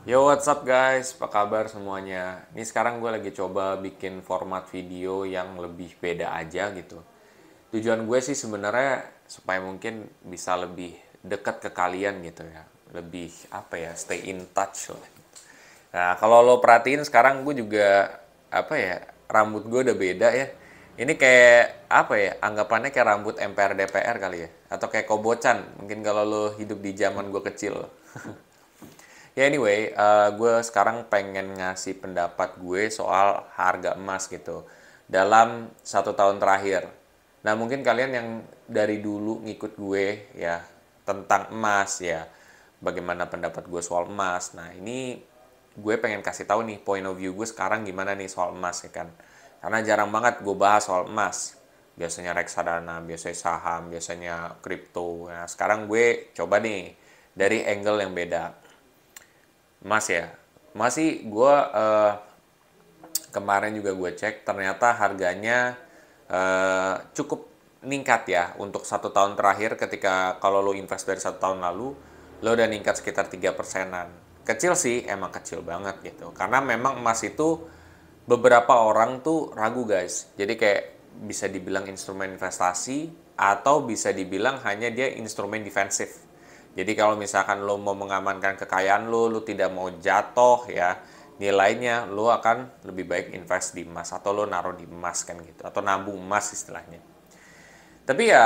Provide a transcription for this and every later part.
Yo, what's up guys? Apa kabar semuanya? Ini sekarang gue lagi coba bikin format video yang lebih beda aja gitu. Tujuan gue sih sebenarnya supaya mungkin bisa lebih dekat ke kalian gitu ya. Lebih apa ya, stay in touch lah. Nah, kalau lo perhatiin sekarang gue juga apa ya, rambut gue udah beda ya. Ini kayak apa ya, anggapannya kayak rambut MPR DPR kali ya. Atau kayak kobocan, mungkin kalau lo hidup di zaman gue kecil. Ya anyway, gue sekarang pengen ngasih pendapat gue soal harga emas gitu dalam 1 tahun terakhir. Nah mungkin kalian yang dari dulu ngikut gue ya tentang emas ya, bagaimana pendapat gue soal emas. Nah ini gue pengen kasih tahu nih point of view gue sekarang gimana nih soal emas ya kan. Karena jarang banget gue bahas soal emas. Biasanya reksadana, biasanya saham, biasanya kripto. Nah sekarang gue coba nih dari angle yang beda. Mas ya, masih gue kemarin juga gue cek ternyata harganya cukup ningkat ya untuk 1 tahun terakhir ketika kalau lo invest dari 1 tahun lalu lo udah ningkat sekitar 3%-an. Kecil sih, emang kecil banget gitu. Karena memang emas itu beberapa orang tuh ragu guys. Jadi kayak bisa dibilang instrumen investasi atau bisa dibilang hanya dia instrumen defensif. Jadi kalau misalkan lo mau mengamankan kekayaan lo tidak mau jatuh ya nilainya, lo akan lebih baik invest di emas atau lo naruh di emas kan gitu atau nabung emas istilahnya. Tapi ya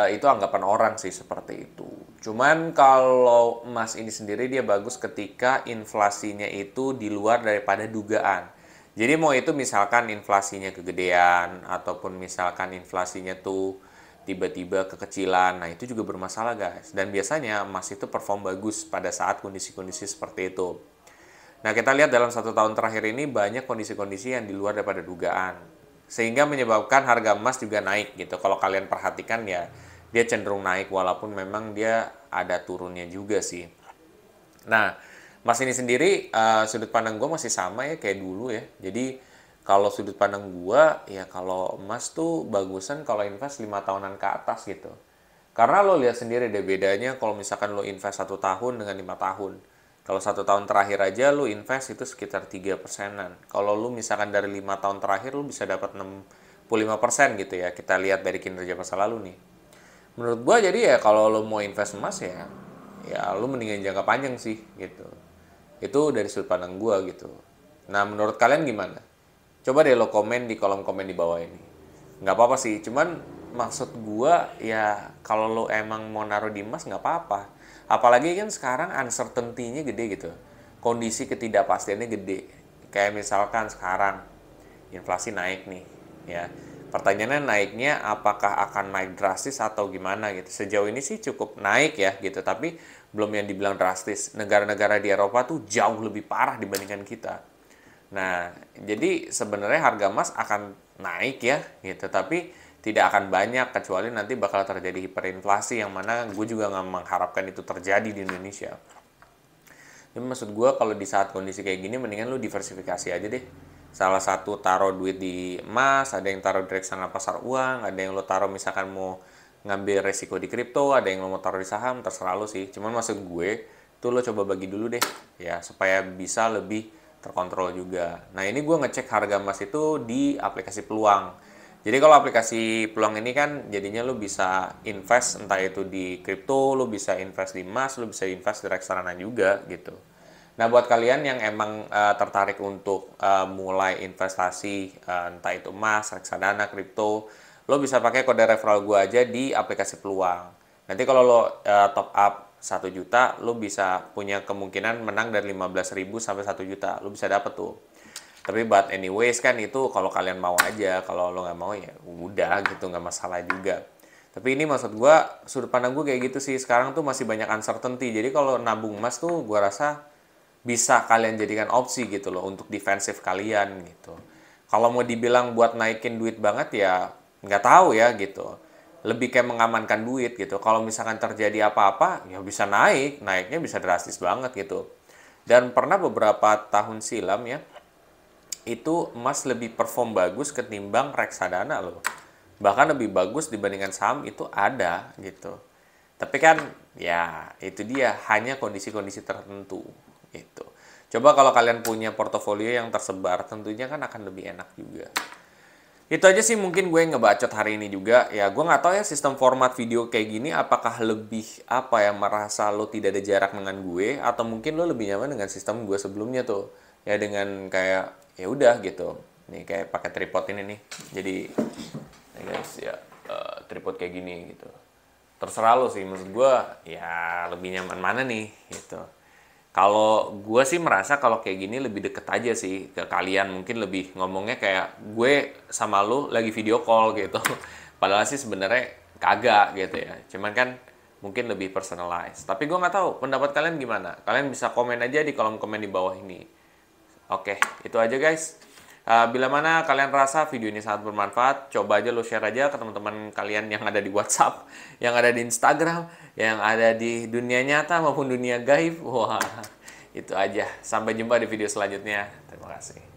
itu anggapan orang sih seperti itu. Cuman kalau emas ini sendiri dia bagus ketika inflasinya itu di luar daripada dugaan. Jadi mau itu misalkan inflasinya kegedean ataupun misalkan inflasinya tuh tiba-tiba kekecilan. Nah, itu juga bermasalah, guys. Dan biasanya emas itu perform bagus pada saat kondisi-kondisi seperti itu. Nah, kita lihat dalam 1 tahun terakhir ini banyak kondisi-kondisi yang di luar daripada dugaan. Sehingga menyebabkan harga emas juga naik gitu. Kalau kalian perhatikan ya, dia cenderung naik walaupun memang dia ada turunnya juga sih. Nah, emas ini sendiri sudut pandang gue masih sama ya kayak dulu ya. Jadi kalau sudut pandang gue ya kalau emas tuh bagusan kalau invest 5 tahunan ke atas gitu. Karena lo lihat sendiri deh bedanya kalau misalkan lo invest 1 tahun dengan 5 tahun. Kalau 1 tahun terakhir aja lo invest itu sekitar 3%-an. Kalau lo misalkan dari 5 tahun terakhir lo bisa dapat 65% gitu ya. Kita lihat dari kinerja masa lalu nih. Menurut gua jadi ya kalau lo mau invest emas ya lo mendingan jangka panjang sih gitu. Itu dari sudut pandang gua gitu. Nah menurut kalian gimana? Coba deh lo komen di kolom komen di bawah ini. Nggak apa-apa sih, cuman maksud gua ya kalau lo emang mau naruh di emas nggak apa-apa. Apalagi kan sekarang uncertainty-nya gede gitu. Kondisi ketidakpastiannya gede. Kayak misalkan sekarang inflasi naik nih ya, pertanyaannya naiknya apakah akan naik drastis atau gimana gitu. Sejauh ini sih cukup naik ya gitu, tapi belum yang dibilang drastis. Negara-negara di Eropa tuh jauh lebih parah dibandingkan kita. Nah, jadi sebenarnya harga emas akan naik ya gitu, tapi tidak akan banyak kecuali nanti bakal terjadi hiperinflasi yang mana gue juga nggak mengharapkan itu terjadi di Indonesia. Tapi maksud gue kalau di saat kondisi kayak gini mendingan lu diversifikasi aja deh. Salah satu taruh duit di emas, ada yang taruh di reksadana pasar uang, ada yang lo taruh misalkan mau ngambil resiko di kripto, ada yang lo mau taruh di saham, terserah lo sih. Cuman maksud gue tuh lo coba bagi dulu deh ya supaya bisa lebih terkontrol juga. Nah ini gue ngecek harga emas itu di aplikasi Peluang. Jadi kalau aplikasi Peluang ini kan jadinya lo bisa invest entah itu di kripto, lo bisa invest di emas, lo bisa invest di reksadana juga gitu. Nah, buat kalian yang emang tertarik untuk mulai investasi entah itu emas, reksadana, kripto, lo bisa pakai kode referral gue aja di aplikasi Peluang. Nanti kalau lo top up 1 juta, lo bisa punya kemungkinan menang dari 15.000 sampai 1 juta. Lo bisa dapet tuh. Tapi but anyways kan itu kalau kalian mau aja, kalau lo nggak mau ya udah gitu, nggak masalah juga. Tapi ini maksud gue, sudut pandang gue kayak gitu sih. Sekarang tuh masih banyak uncertainty. Jadi kalau nabung emas tuh gue rasa bisa kalian jadikan opsi gitu loh untuk defensif kalian gitu. Kalau mau dibilang buat naikin duit banget ya nggak tahu ya gitu. Lebih kayak mengamankan duit gitu. Kalau misalkan terjadi apa-apa ya bisa naik, naiknya bisa drastis banget gitu. Dan pernah beberapa tahun silam ya, itu emas lebih perform bagus ketimbang reksadana loh. Bahkan lebih bagus dibandingkan saham itu ada gitu. Tapi kan ya itu dia hanya kondisi-kondisi tertentu gitu. Coba kalau kalian punya portofolio yang tersebar, tentunya kan akan lebih enak juga. Itu aja sih mungkin gue ngebacot hari ini juga. Ya gue nggak tahu ya sistem format video kayak gini apakah lebih apa ya, merasa lo tidak ada jarak dengan gue, atau mungkin lo lebih nyaman dengan sistem gue sebelumnya tuh. Ya dengan kayak ya udah gitu. Nih kayak pakai tripod ini nih. Jadi ya guys ya, tripod kayak gini gitu. Terserah lo sih, maksud gue ya lebih nyaman mana nih gitu. Kalau gue sih merasa kalau kayak gini lebih deket aja sih ke kalian. Mungkin lebih ngomongnya kayak gue sama lu lagi video call gitu. Padahal sih sebenarnya kagak gitu ya. Cuman kan mungkin lebih personalized. Tapi gue nggak tahu pendapat kalian gimana. Kalian bisa komen aja di kolom komen di bawah ini. Oke, itu aja guys. Bila mana kalian rasa video ini sangat bermanfaat, coba aja lo share aja ke teman-teman kalian yang ada di WhatsApp, yang ada di Instagram, yang ada di dunia nyata maupun dunia gaib. Wah, itu aja. Sampai jumpa di video selanjutnya. Terima kasih.